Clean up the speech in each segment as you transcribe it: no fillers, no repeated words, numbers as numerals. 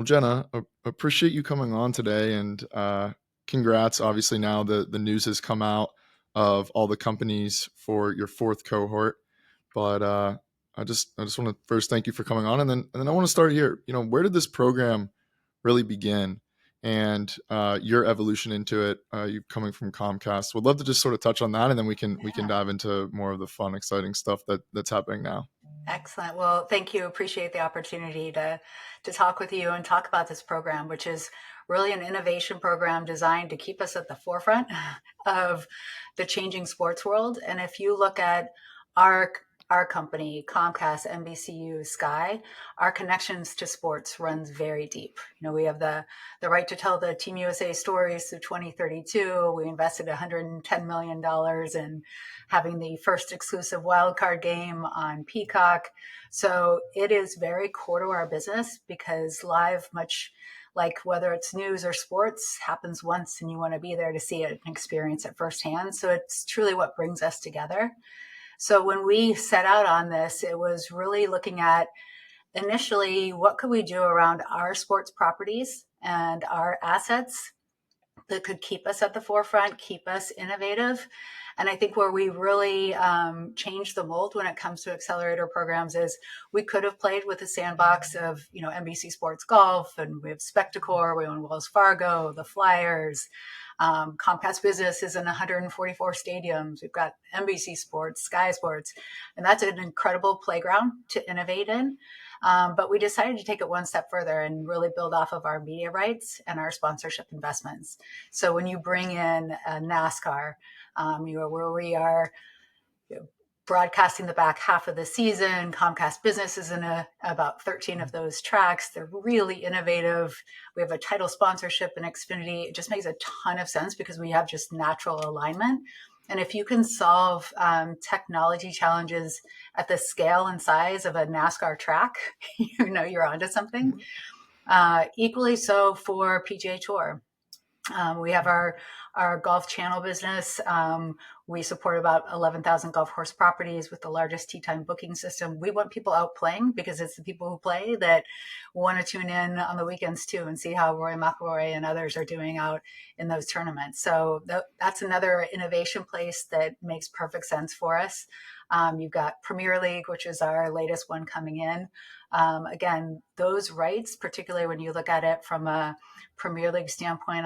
Well, Jenna, appreciate you coming on today, and congrats. Obviously, now the news has come out of all the companies for your fourth cohort. But I just want to first thank you for coming on, and then I want to start here. Where did this program really begin, and your evolution into it? You coming from Comcast, would love to just sort of touch on that, and then we can Yeah. dive into more of the fun, exciting stuff that's happening now. Excellent. Well, thank you. Appreciate the opportunity to talk with you and talk about this program, which is really an innovation program designed to keep us at the forefront of the changing sports world. And if you look at our our company, Comcast, NBCU, Sky, our connections to sports runs very deep. We have the right to tell the Team USA stories through 2032. We invested $110 million in having the first exclusive wildcard game on Peacock. So it is very core to our business because live, much like whether it's news or sports, happens once and you want to be there to see it and experience it firsthand. So it's truly what brings us together. So when we set out on this, it was really looking at initially what could we do around our sports properties and our assets that could keep us at the forefront, keep us innovative. And I think where we really changed the mold when it comes to accelerator programs is we could have played with a sandbox of, NBC Sports Golf, and we have Spectacor, we own Wells Fargo, the Flyers. Comcast Business is in 144 stadiums. We've got NBC Sports, Sky Sports, and that's an incredible playground to innovate in. But we decided to take it one step further and really build off of our media rights and our sponsorship investments. So when you bring in NASCAR, where we are broadcasting the back half of the season, Comcast Business is in about 13 of those tracks. They're really innovative. We have a title sponsorship in Xfinity. It just makes a ton of sense because we have just natural alignment. And if you can solve technology challenges at the scale and size of a NASCAR track, you're onto something. Equally so for PGA Tour. We have our golf channel business. We support about 11,000 golf course properties with the largest tee time booking system. We want people out playing because it's the people who play that want to tune in on the weekends too and see how Rory McIlroy and others are doing out in those tournaments. So that's another innovation place that makes perfect sense for us. You've got Premier League, which is our latest one coming in. Again, those rights, particularly when you look at it from a Premier League standpoint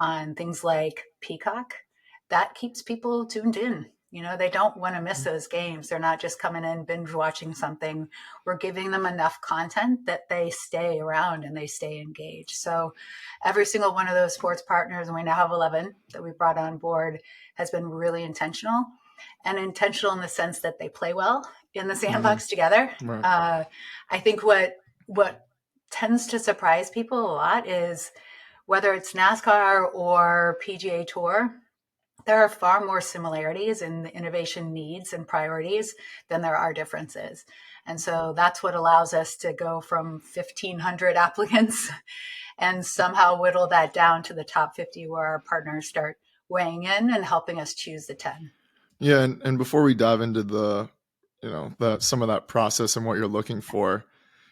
on things like Peacock, that keeps people tuned in. They don't want to miss those games. They're not just coming in binge watching something. We're giving them enough content that they stay around and they stay engaged. So every single one of those sports partners, and we now have 11 that we brought on board, has been really intentional. And intentional in the sense that they play well in the sandbox together. Right. I think what tends to surprise people a lot is whether it's NASCAR or PGA Tour, there are far more similarities in the innovation needs and priorities than there are differences. And so that's what allows us to go from 1,500 applicants and somehow whittle that down to the top 50 where our partners start weighing in and helping us choose the 10. Yeah, and before we dive into some of that process and what you're looking for,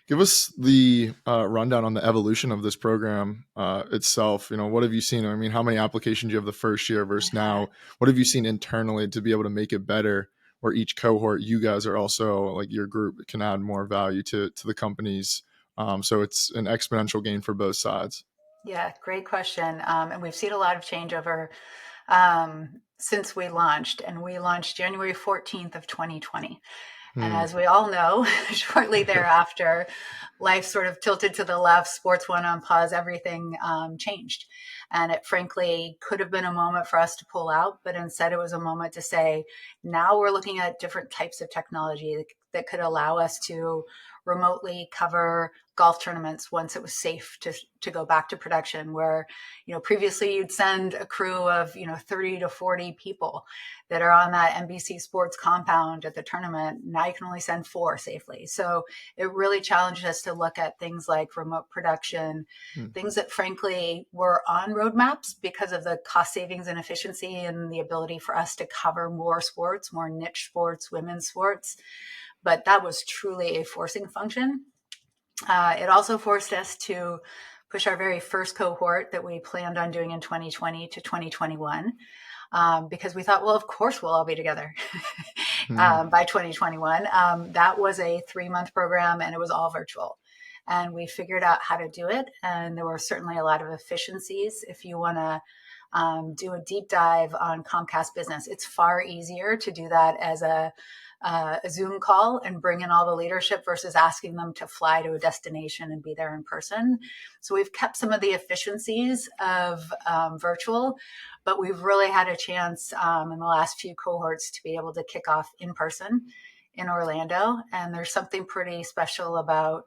give us the rundown on the evolution of this program itself. What have you seen? I mean, how many applications do you have the first year versus now? What have you seen internally to be able to make it better? Where each cohort, you guys are also, like your group, can add more value to the companies. So it's an exponential gain for both sides. Yeah, great question. And we've seen a lot of change over since we launched, and we launched January 14th of 2020. And as we all know, shortly thereafter, life sort of tilted to the left, sports went on pause, everything changed. And it frankly could have been a moment for us to pull out, but instead it was a moment to say, now we're looking at different types of technology that could allow us to remotely cover golf tournaments once it was safe to go back to production, where previously you'd send a crew of 30 to 40 people that are on that NBC Sports compound at the tournament. Now you can only send 4 safely. So it really challenged us to look at things like remote production, things that frankly were on roadmaps because of the cost savings and efficiency and the ability for us to cover more sports, more niche sports, women's sports. But that was truly a forcing function. It also forced us to push our very first cohort that we planned on doing in 2020 to 2021, because we thought, well, of course we'll all be together Hmm. by 2021. That was a 3-month program and it was all virtual. And we figured out how to do it. And there were certainly a lot of efficiencies. If you want to do a deep dive on Comcast Business, it's far easier to do that as a Zoom call and bring in all the leadership versus asking them to fly to a destination and be there in person. So we've kept some of the efficiencies of virtual, but we've really had a chance in the last few cohorts to be able to kick off in person in Orlando. And there's something pretty special about,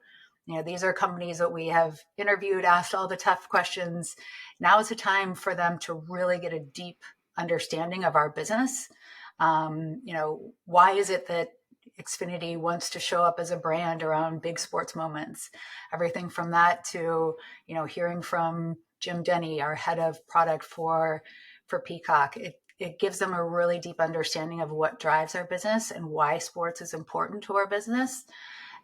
these are companies that we have interviewed, asked all the tough questions. Now is a time for them to really get a deep understanding of our business. Why is it that Xfinity wants to show up as a brand around big sports moments? Everything from that to, hearing from Jim Denny, our head of product for Peacock. It gives them a really deep understanding of what drives our business and why sports is important to our business.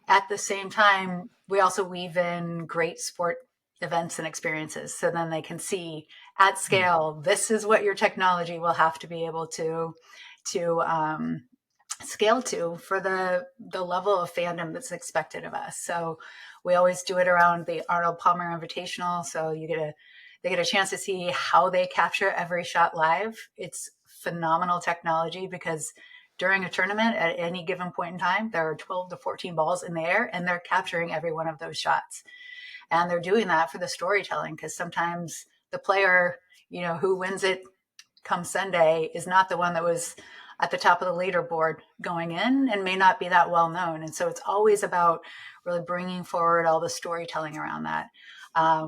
At the same time, we also weave in great sport events and experiences. So then they can see at scale, this is what your technology will have to be able to scale to for the level of fandom that's expected of us. So we always do it around the Arnold Palmer Invitational. So they get a chance to see how they capture every shot live. It's phenomenal technology because during a tournament at any given point in time, there are 12 to 14 balls in the air and they're capturing every one of those shots. And they're doing that for the storytelling because sometimes the player, who wins it come Sunday is not the one that was at the top of the leaderboard going in and may not be that well known. And so it's always about really bringing forward all the storytelling around that.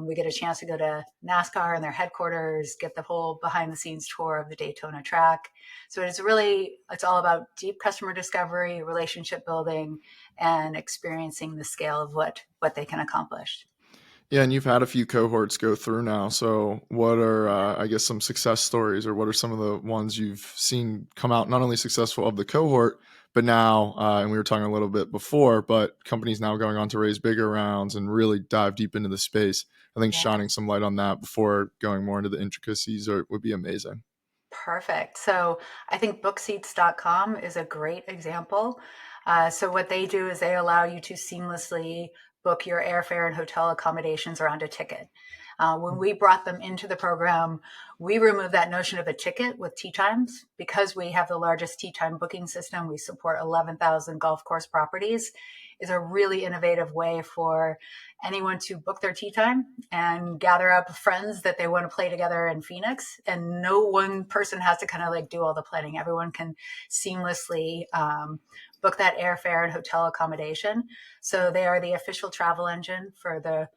We get a chance to go to NASCAR and their headquarters, get the whole behind the scenes tour of the Daytona track. So it's all about deep customer discovery, relationship building, and experiencing the scale of what they can accomplish. Yeah, and you've had a few cohorts go through now. So, what are, I guess, some success stories, or what are some of the ones you've seen come out not only successful of the cohort, but now, and we were talking a little bit before, but companies now going on to raise bigger rounds and really dive deep into the space. I think Yeah. shining some light on that before going more into the intricacies would be amazing. Perfect. So I think bookseats.com is a great example. So what they do is they allow you to seamlessly book your airfare and hotel accommodations around a ticket. When we brought them into the program, we removed that notion of a ticket with tee times because we have the largest tee time booking system. We support 11,000 golf course properties. Is a really innovative way for anyone to book their tee time and gather up friends that they want to play together in Phoenix. And no one person has to kind of like do all the planning. Everyone can seamlessly book that airfare and hotel accommodation. So they are the official travel engine for the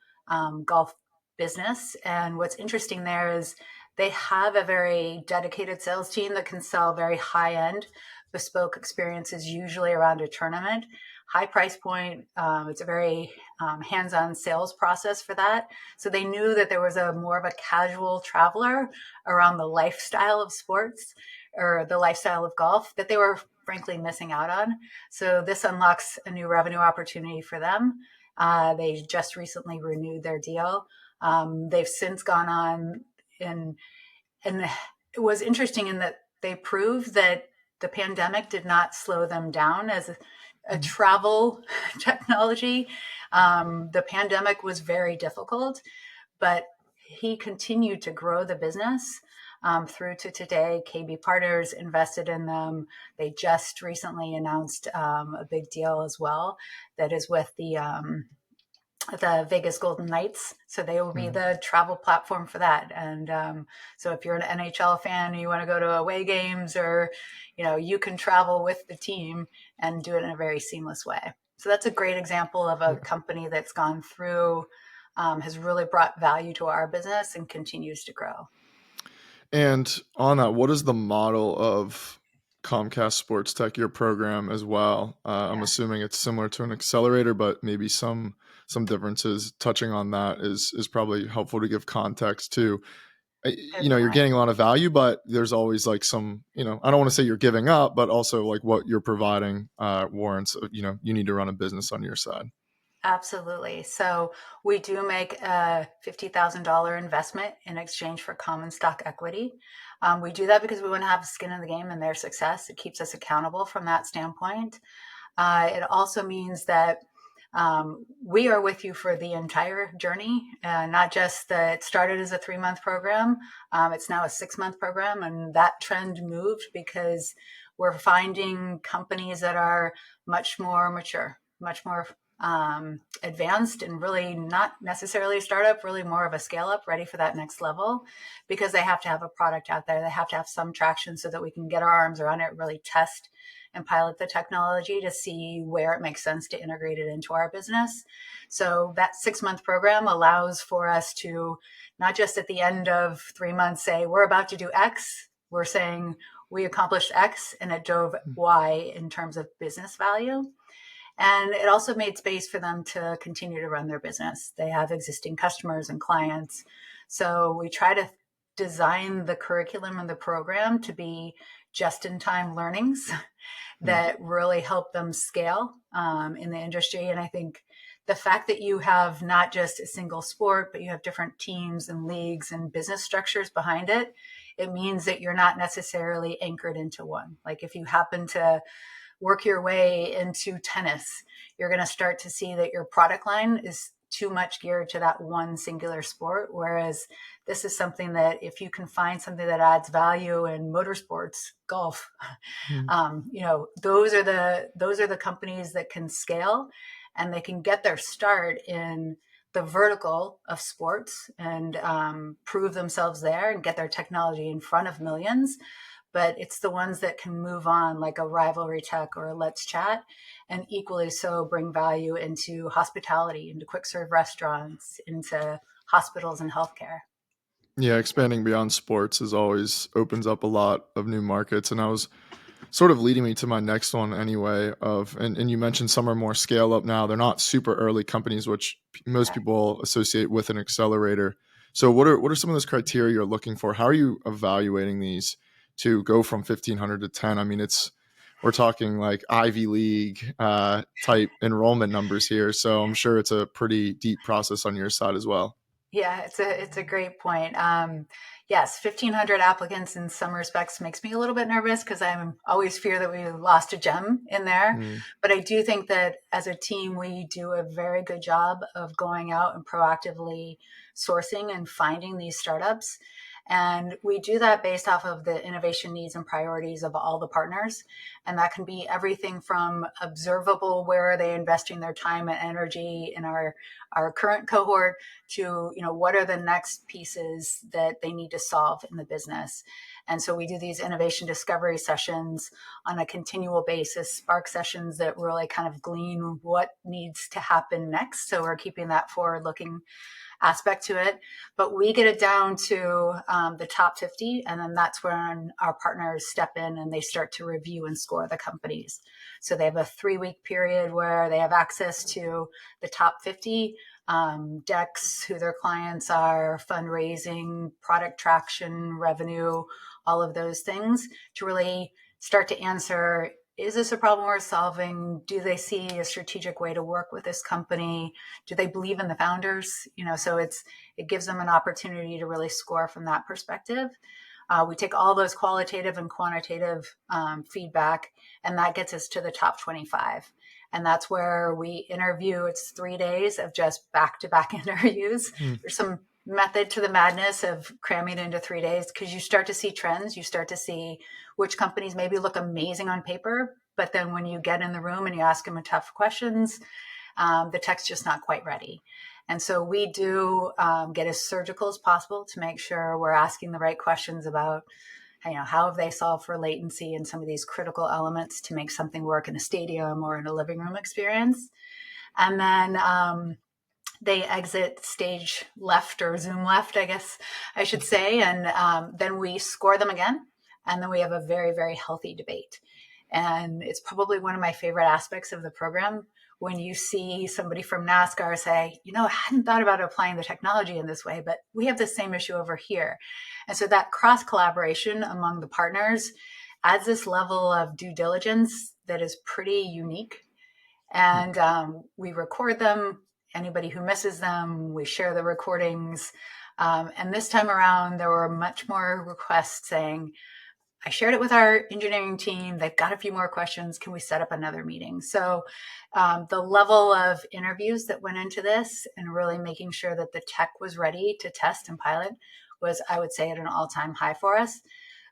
golf business. And what's interesting there is they have a very dedicated sales team that can sell very high end bespoke experiences, usually around a tournament. High price point. It's a very hands-on sales process for that. So they knew that there was a more of a casual traveler around the lifestyle of sports or the lifestyle of golf that they were frankly missing out on. So this unlocks a new revenue opportunity for them. They just recently renewed their deal. They've since gone on and it was interesting in that they proved that the pandemic did not slow them down as a travel technology. The pandemic was very difficult, but he continued to grow the business through to today. KB Partners invested in them. They just recently announced a big deal as well that is with the Vegas Golden Knights. So they will be the travel platform for that. And so if you're an NHL fan and you want to go to away games or, you can travel with the team and do it in a very seamless way. So that's a great example of a company that's gone through, has really brought value to our business and continues to grow. And on that, what is the model of Comcast SportsTech, your program as well? I'm Yeah, assuming it's similar to an accelerator, but maybe some differences. Touching on that is probably helpful to give context to. good You're point. gaining a lot of value, but there's always like some, I don't want to say you're giving up, but also like what you're providing warrants. You need to run a business on your side. Absolutely. So we do make a $50,000 investment in exchange for common stock equity. We do that because we want to have skin in the game in their success. It keeps us accountable from that standpoint. It also means that we are with you for the entire journey, not just that it started as a 3-month program. It's now a 6-month program, and that trend moved because we're finding companies that are much more mature, much more advanced, and really not necessarily a startup, really more of a scale up, ready for that next level, because they have to have a product out there. They have to have some traction so that we can get our arms around it, really test and pilot the technology to see where it makes sense to integrate it into our business. So that 6-month program allows for us to not just at the end of 3 months say, we're about to do X, we're saying we accomplished X and it drove Y in terms of business value. And it also made space for them to continue to run their business. They have existing customers and clients. So we try to design the curriculum and the program to be just-in-time learnings that really help them scale in the industry. And I think the fact that you have not just a single sport, but you have different teams and leagues and business structures behind it, it means that you're not necessarily anchored into one. Like if you happen to work your way into tennis, you're going to start to see that your product line is too much geared to that one singular sport. Whereas this is something that if you can find something that adds value in motorsports, golf, those are the companies that can scale and they can get their start in the vertical of sports and prove themselves there and get their technology in front of millions. But it's the ones that can move on, like a Rivalry Tech or a Let's Chat, and equally so bring value into hospitality, into quick serve restaurants, into hospitals and healthcare. Yeah, expanding beyond sports is always opens up a lot of new markets. And I was sort of leading me to my next one anyway and you mentioned some are more scale up now. They're not super early companies, which most people associate with an accelerator. So what are some of those criteria you're looking for? How are you evaluating these to go from 1,500 to 10? I mean, we're talking like Ivy League type enrollment numbers here. So I'm sure it's a pretty deep process on your side as well. Yeah, it's a great point. Yes, 1,500 applicants in some respects makes me a little bit nervous because I'm always fear that we lost a gem in there. But I do think that as a team, we do a very good job of going out and proactively sourcing and finding these startups. And we do that based off of the innovation needs and priorities of all the partners. And that can be everything from observable, where are they investing their time and energy in our current cohort, to what are the next pieces that they need to solve in the business. And so we do these innovation discovery sessions on a continual basis, spark sessions that really kind of glean what needs to happen next. So we're keeping that forward looking aspect to it, but we get it down to the top 50, and then that's when our partners step in and they start to review and score the companies. So they have a 3-week period where they have access to the top 50 decks, who their clients are, fundraising, product traction, revenue, all of those things, to really start to answer, is this a problem we're solving? Do they see a strategic way to work with this company? Do they believe in the founders? So it gives them an opportunity to really score from that perspective. We take all those qualitative and quantitative feedback, and that gets us to the top 25. And that's where we interview. It's 3 days of just back-to-back interviews. There's some method to the madness of cramming into 3 days, because you start to see trends. You start to see which companies maybe look amazing on paper, but then when you get in the room and you ask them tough questions, the tech's just not quite ready. And so we do get as surgical as possible to make sure we're asking the right questions about how have they solved for latency and some of these critical elements to make something work in a stadium or in a living room experience. And then they exit stage left, or Zoom left, I guess I should say. And then we score them again. And then we have a very, very healthy debate. And it's probably one of my favorite aspects of the program, when you see somebody from NASCAR say, I hadn't thought about applying the technology in this way, but we have the same issue over here. And so that cross collaboration among the partners adds this level of due diligence that is pretty unique. And we record them. Anybody who misses them, we share the recordings. And this time around, there were much more requests saying, I shared it with our engineering team. They've got a few more questions. Can we set up another meeting? So the level of interviews that went into this and really making sure that the tech was ready to test and pilot was, I would say, at an all-time high for us.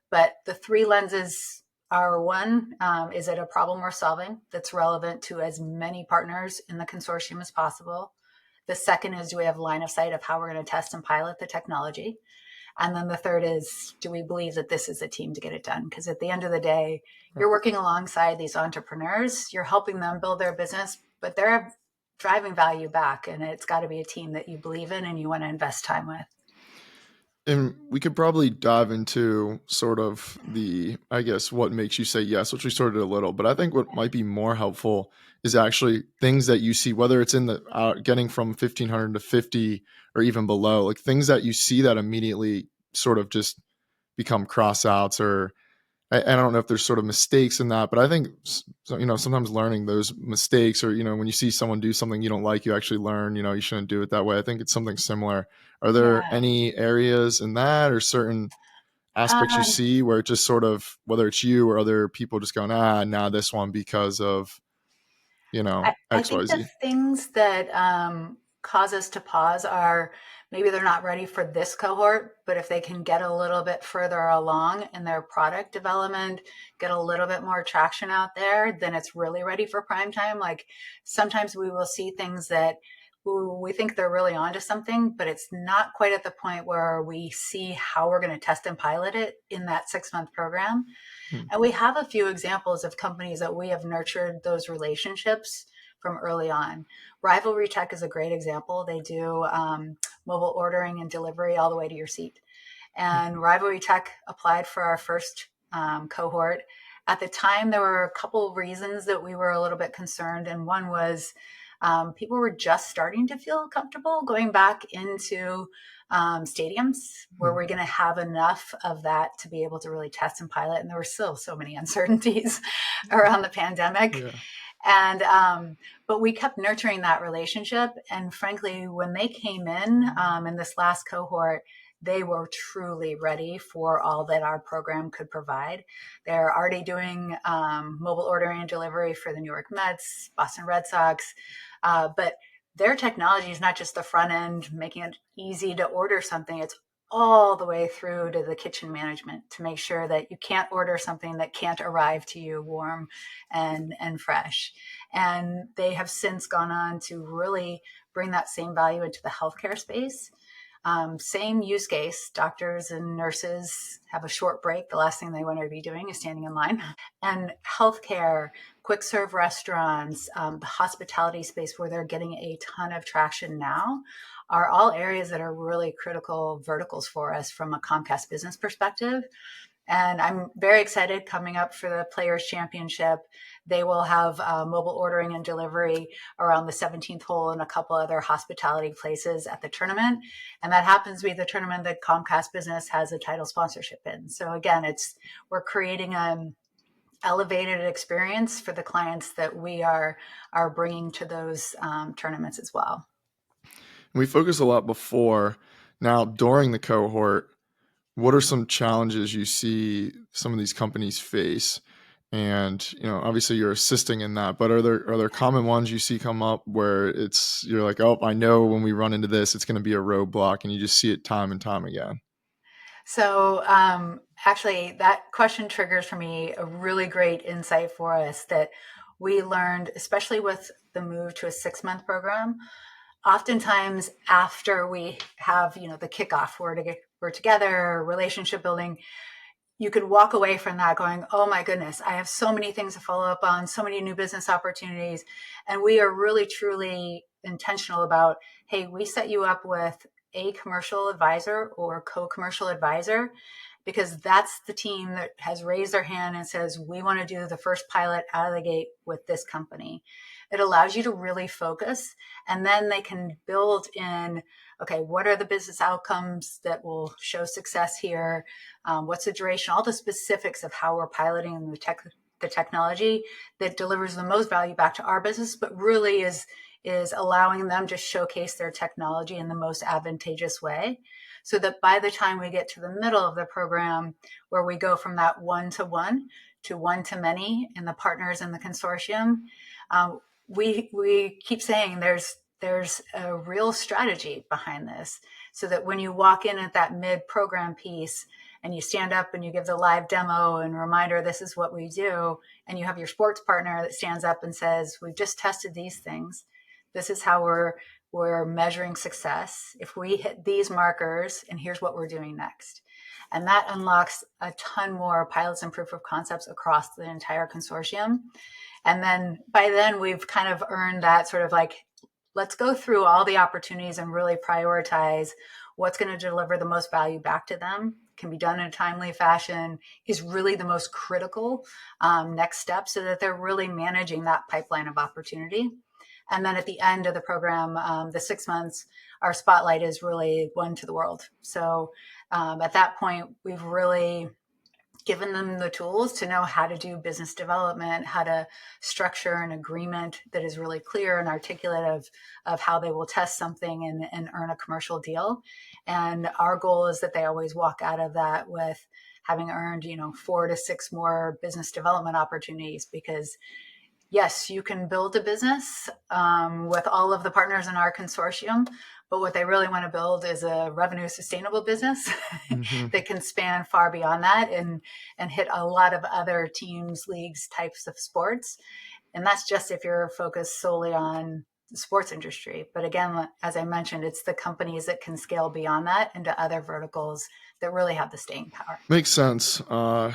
But the three lenses are: one, is it a problem we're solving that's relevant to as many partners in the consortium as possible? The second is, do we have line of sight of how we're going to test and pilot the technology? And then the third is, do we believe that this is a team to get it done? Because at the end of the day, you're working alongside these entrepreneurs, you're helping them build their business, but they're driving value back. And it's got to be a team that you believe in and you want to invest time with. And we could probably dive into sort of the, I guess, what makes you say yes, which we sort of did a little. But I think what might be more helpful is actually things that you see, whether it's in the getting from 1500 to 50 or even below, like things that you see that immediately sort of just become cross outs, or I don't know if there's sort of mistakes in that, but I think, sometimes learning those mistakes, or, when you see someone do something you don't like, you actually learn, you shouldn't do it that way. I think it's something similar. Are there Yeah. any areas in that or certain aspects you Um, see where it just sort of, whether it's you or other people just going, nah, this one because of, I think the XYZ? things that cause us to pause are maybe they're not ready for this cohort, but if they can get a little bit further along in their product development, get a little bit more traction out there, then it's really ready for prime time. Like sometimes we will see things that we think they're really onto something, but it's not quite at the point where we see how we're going to test and pilot it in that 6-month program. Hmm. And we have a few examples of companies that we have nurtured those relationships from early on. Rivalry Tech is a great example. They do mobile ordering and delivery all the way to your seat. And Rivalry Tech applied for our first cohort. At the time, there were a couple of reasons that we were a little bit concerned. And one was people were just starting to feel comfortable going back into stadiums. Were we going to have enough of that to be able to really test and pilot? And there were still so many uncertainties around the pandemic. Yeah. And but we kept nurturing that relationship. And frankly, when they came in this last cohort, they were truly ready for all that our program could provide. They're already doing mobile ordering and delivery for the New York Mets, Boston Red Sox, but their technology is not just the front end, making it easy to order something. It's all the way through to the kitchen management to make sure that you can't order something that can't arrive to you warm and fresh. And they have since gone on to really bring that same value into the healthcare space. Same use case. Doctors and nurses have a short break. The last thing they want to be doing is standing in line. And healthcare, quick serve restaurants, the hospitality space where they're getting a ton of traction now are all areas that are really critical verticals for us from a Comcast business perspective. And I'm very excited coming up for the Players Championship. They will have mobile ordering and delivery around the 17th hole and a couple other hospitality places at the tournament. And that happens to be the tournament that Comcast Business has a title sponsorship in. So again, we're creating an elevated experience for the clients that we are bringing to those tournaments as well. We focused a lot before. Now, during the cohort, what are some challenges you see some of these companies face? And obviously you're assisting in that, but are there common ones you see come up where you're like, oh, I know when we run into this, it's going to be a roadblock, and you just see it time and time again? So actually, that question triggers for me a really great insight for us that we learned, especially with the move to a 6-month program. Oftentimes, after we have the kickoff, we're together, relationship building, you could walk away from that going, oh my goodness, I have so many things to follow up on, so many new business opportunities. And we are really, truly intentional about, hey, we set you up with a commercial advisor or co-commercial advisor, because that's the team that has raised their hand and says, we want to do the first pilot out of the gate with this company. It allows you to really focus, and then they can build in, okay, what are the business outcomes that will show success here? What's the duration? All the specifics of how we're piloting and the the technology that delivers the most value back to our business, but really is allowing them to showcase their technology in the most advantageous way, so that by the time we get to the middle of the program, where we go from that one-to-one to one-to-many in the partners in the consortium, we keep saying there's a real strategy behind this, so that when you walk in at that mid-program piece and you stand up and you give the live demo and reminder, this is what we do, and you have your sports partner that stands up and says, we've just tested these things. This is how we're measuring success. If we hit these markers, and here's what we're doing next. And that unlocks a ton more pilots and proof of concepts across the entire consortium. And then by then we've kind of earned that sort of like, let's go through all the opportunities and really prioritize what's going to deliver the most value back to them, can be done in a timely fashion, is really the most critical next step, so that they're really managing that pipeline of opportunity. And then at the end of the program, the 6 months, our spotlight is really one to the world. So at that point, we've really given them the tools to know how to do business development, how to structure an agreement that is really clear and articulate of how they will test something and earn a commercial deal. And our goal is that they always walk out of that with having earned, 4 to 6 more business development opportunities, because yes, you can build a business with all of the partners in our consortium, but what they really want to build is a revenue sustainable business that can span far beyond that and hit a lot of other teams, leagues, types of sports. And that's just if you're focused solely on the sports industry. But again, as I mentioned, it's the companies that can scale beyond that into other verticals that really have the staying power. Makes sense. I'll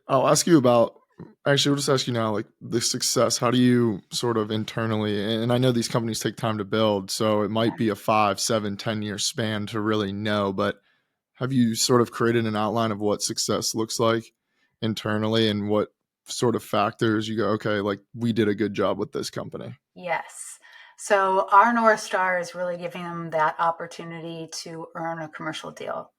ask you about, actually, we'll just ask you now, like the success, how do you sort of internally, and I know these companies take time to build, so it might be a 5, 7, 10-year span to really know, but have you sort of created an outline of what success looks like internally and what sort of factors you go, okay, like we did a good job with this company? Yes. So our North Star is really giving them that opportunity to earn a commercial deal.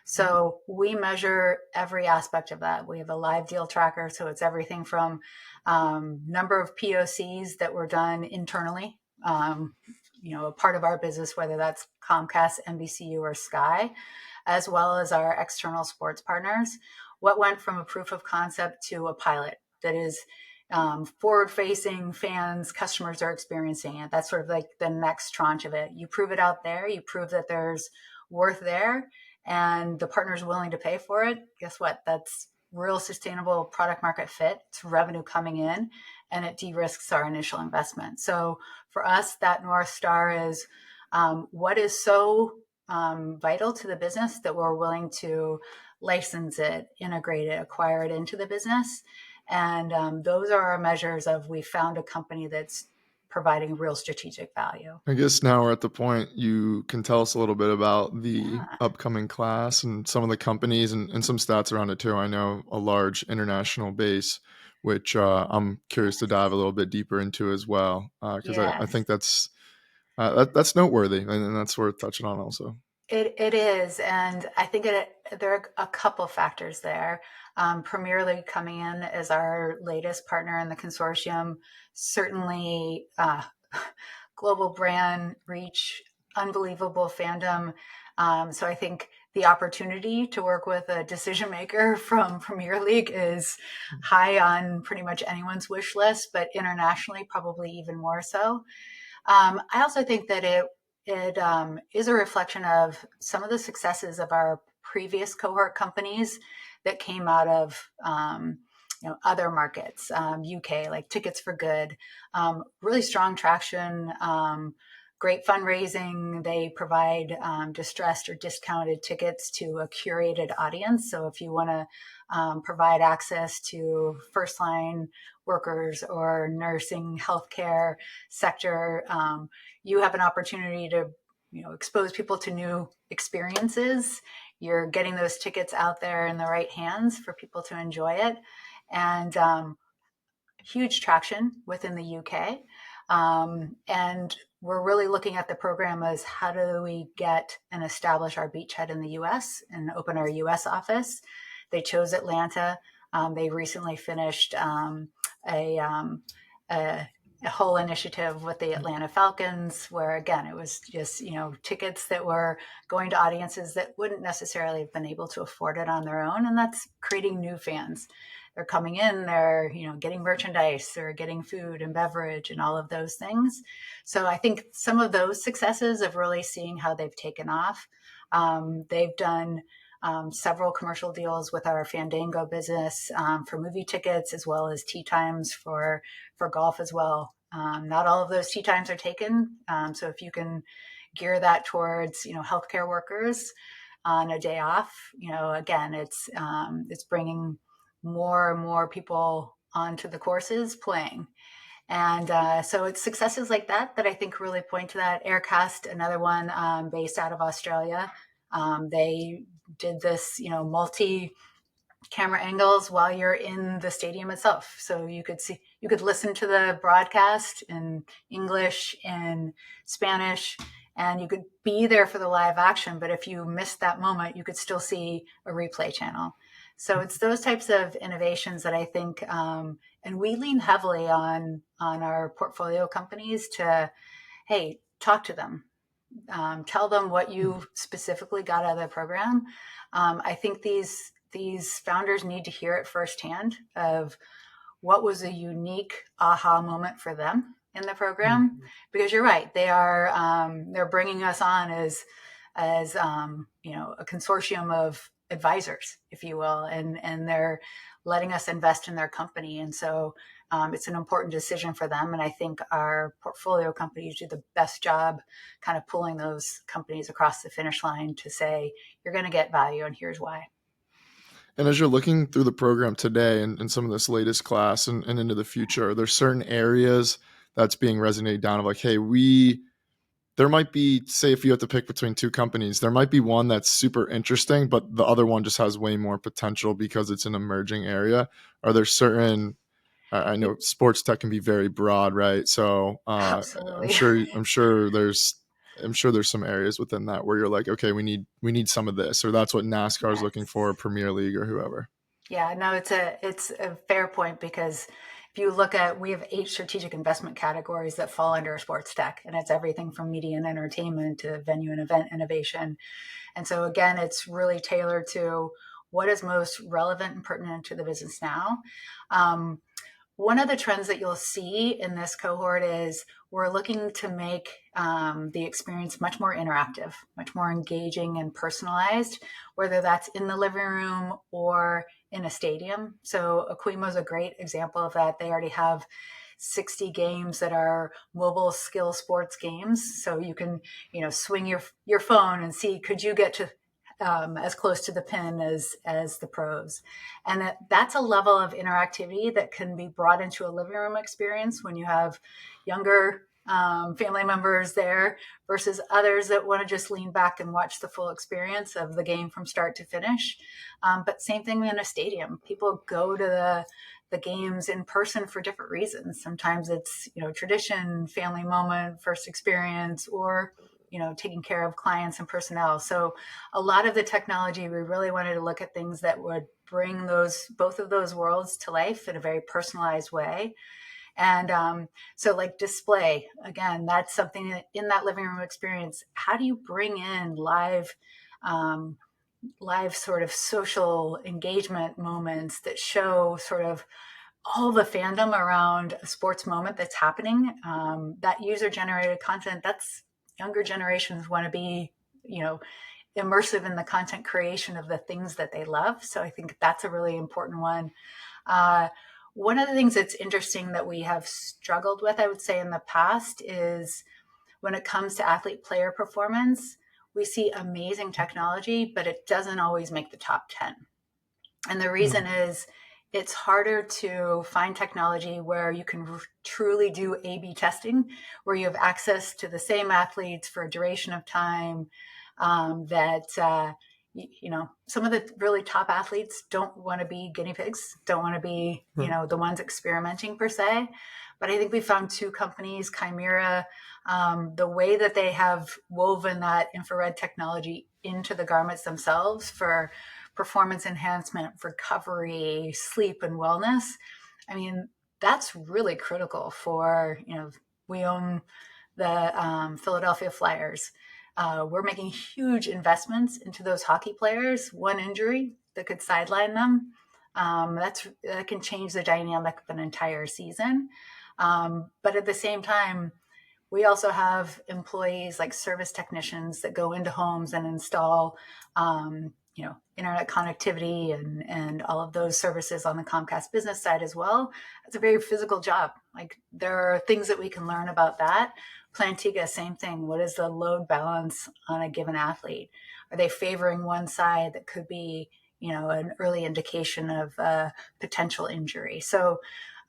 So we measure every aspect of that. We have a live deal tracker. So it's everything from number of POCs that were done internally, a part of our business, whether that's Comcast, NBCU, or Sky, as well as our external sports partners. What went from a proof of concept to a pilot that is forward-facing, fans, customers are experiencing it. That's sort of like the next tranche of it. You prove it out there. You prove that there's worth there and the partner's willing to pay for it. Guess what? That's real sustainable product market fit. It's revenue coming in, and it de-risks our initial investment. So for us, that North Star is what is so vital to the business that we're willing to license it, integrate it, acquire it into the business. And those are our measures of we found a company that's providing real strategic value. I guess now we're at the point you can tell us a little bit about the upcoming class and some of the companies and some stats around it too. I know a large international base, which I'm curious to dive a little bit deeper into as well, because I think that's noteworthy and that's worth touching on also. It is, and I think there are a couple factors there. Premier League coming in as our latest partner in the consortium, certainly global brand reach, unbelievable fandom. So I think the opportunity to work with a decision maker from Premier League is high on pretty much anyone's wish list, but internationally probably even more so. I also think that it is a reflection of some of the successes of our previous cohort companies that came out of other markets, UK, like Tickets for Good, really strong traction, great fundraising. They provide distressed or discounted tickets to a curated audience. So if you want to provide access to first line workers or nursing, healthcare sector, you have an opportunity to expose people to new experiences. You're getting those tickets out there in the right hands for people to enjoy it. And huge traction within the UK. And we're really looking at the program as how do we get and establish our beachhead in the US and open our US office. They chose Atlanta. They recently finished a, a a whole initiative with the Atlanta Falcons, where again, it was just, tickets that were going to audiences that wouldn't necessarily have been able to afford it on their own. And that's creating new fans. They're coming in, they're, getting merchandise, they're getting food and beverage and all of those things. So I think some of those successes of really seeing how they've taken off. They've done several commercial deals with our Fandango business for movie tickets, as well as tee times for golf as well. Not all of those tee times are taken. So if you can gear that towards, healthcare workers on a day off, again, it's bringing more and more people onto the courses playing. And so it's successes like that I think really point to that. Aircast, another one based out of Australia. They did this, multi camera angles while you're in the stadium itself. So you could listen to the broadcast in English and Spanish, and you could be there for the live action. But if you missed that moment, you could still see a replay channel. So it's those types of innovations that I think, and we lean heavily on our portfolio companies to, hey, talk to them. Tell them what you specifically got out of the program. I think these founders need to hear it firsthand of what was a unique aha moment for them in the program. Because you're right, they're bringing us on as a consortium of advisors, if you will, and they're letting us invest in their company. And so it's an important decision for them. And I think our portfolio companies do the best job kind of pulling those companies across the finish line to say, you're going to get value and here's why. And as you're looking through the program today and some of this latest class and into the future, there's certain areas that's being resonated down of like, hey, there might be, say, if you have to pick between two companies, there might be one that's super interesting, but the other one just has way more potential because it's an emerging area. Are there certain, I know sports tech can be very broad, right? So Absolutely. I'm sure there's some areas within that where you're like, okay, we need some of this, or that's what NASCAR is looking for, Premier League or whoever. Yeah, no, it's a fair point, because if you look at, we have 8 strategic investment categories that fall under sports tech, and it's everything from media and entertainment to venue and event innovation. And so again, it's really tailored to what is most relevant and pertinent to the business now. One of the trends that you'll see in this cohort is we're looking to make the experience much more interactive, much more engaging and personalized, whether that's in the living room or in a stadium. So Aquimo is a great example of that. They already have 60 games that are mobile skill sports games. So you can, swing your phone and see, could you get to as close to the pin as the pros. And that's a level of interactivity that can be brought into a living room experience when you have younger family members there versus others that want to just lean back and watch the full experience of the game from start to finish. But same thing in a stadium. People go to the games in person for different reasons. Sometimes it's, tradition, family moment, first experience, or taking care of clients and personnel. So a lot of the technology, we really wanted to look at things that would bring both of those worlds to life in a very personalized way. And so like display, again, that's something that in that living room experience, how do you bring in live sort of social engagement moments that show sort of all the fandom around a sports moment that's happening? That user generated content, that's younger generations want to be, immersive in the content creation of the things that they love. So I think that's a really important one. One of the things that's interesting that we have struggled with, I would say, in the past is when it comes to athlete player performance, we see amazing technology, but it doesn't always make the top 10. And the reason is it's harder to find technology where you can truly do A/B testing, where you have access to the same athletes for a duration of time, that some of the really top athletes don't want to be guinea pigs, don't want to be, the ones experimenting per se. But I think we found two companies, Chimera, the way that they have woven that infrared technology into the garments themselves for performance enhancement, recovery, sleep, and wellness. I mean, that's really critical for, we own the Philadelphia Flyers. We're making huge investments into those hockey players. One injury that could sideline them, that can change the dynamic of an entire season. But at the same time, we also have employees like service technicians that go into homes and install, internet connectivity and all of those services on the Comcast business side as well. It's a very physical job. Like, there are things that we can learn about that. Plantiga, same thing. What is the load balance on a given athlete? Are they favoring one side that could be, an early indication of potential injury? So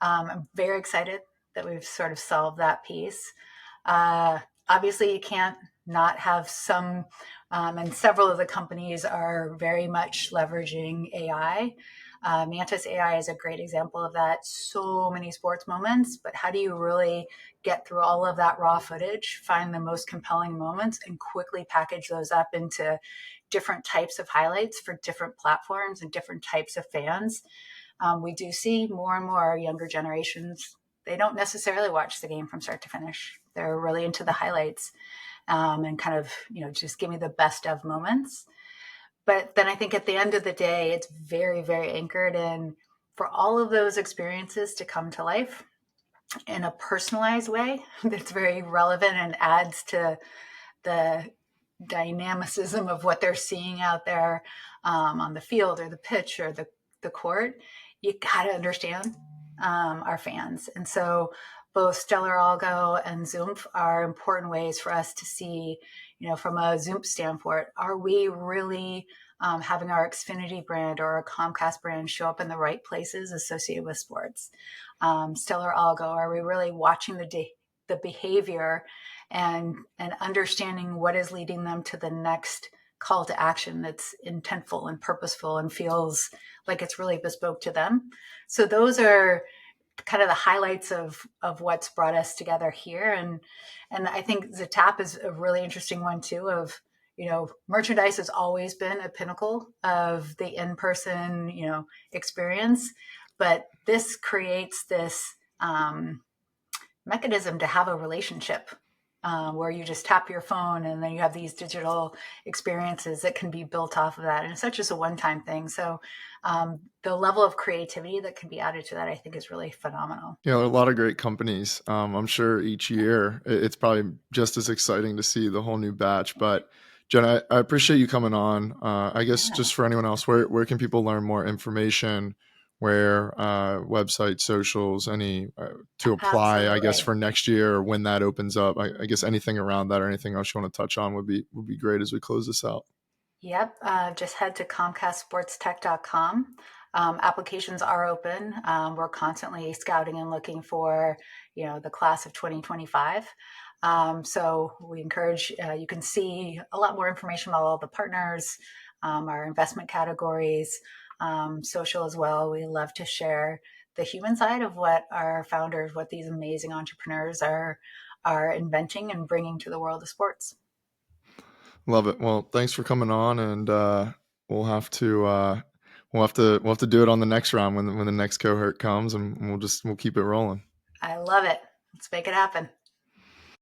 I'm very excited that we've sort of solved that piece. Obviously, you can't not have some, and several of the companies are very much leveraging AI. Mantis AI is a great example of that. So many sports moments, but how do you really get through all of that raw footage, find the most compelling moments, and quickly package those up into different types of highlights for different platforms and different types of fans? We do see more and more younger generations. They don't necessarily watch the game from start to finish. They're really into the highlights, and kind of, just give me the best of moments. But then I think at the end of the day, it's very, very anchored in, for all of those experiences to come to life in a personalized way that's very relevant and adds to the dynamicism of what they're seeing out there, on the field or the pitch or the court. You got to understand our fans. And so both Stellar Algo and Zoomph are important ways for us to see, from a Zoomph standpoint, are we really having our Xfinity brand or our Comcast brand show up in the right places associated with sports? Stellar Algo, are we really watching the behavior and understanding what is leading them to the next call to action that's intentful and purposeful and feels like it's really bespoke to them? So those are kind of the highlights of what's brought us together here. And I think the tap is a really interesting one too, of, merchandise has always been a pinnacle of the in-person, experience, but this creates this mechanism to have a relationship, where you just tap your phone and then you have these digital experiences that can be built off of that. And it's not just a one-time thing. So the level of creativity that can be added to that, I think, is really phenomenal. Yeah, there are a lot of great companies. I'm sure each year it's probably just as exciting to see the whole new batch. But Jenna, I appreciate you coming on. I guess just for anyone else, where can people learn more information? Where website, socials, any to apply? I guess Absolutely. for next year or when that opens up. I guess anything around that or anything else you want to touch on would be great as we close this out. Yep. Just head to ComcastSportsTech.com. Applications are open. We're constantly scouting and looking for, the class of 2025. So we encourage, you can see a lot more information about all the partners, our investment categories, social as well. We love to share the human side of what our founders, what these amazing entrepreneurs are inventing and bringing to the world of sports. Love it. Well, thanks for coming on, and we'll have to we'll have to do it on the next round when the next cohort comes, and we'll keep it rolling. I love it. Let's make it happen.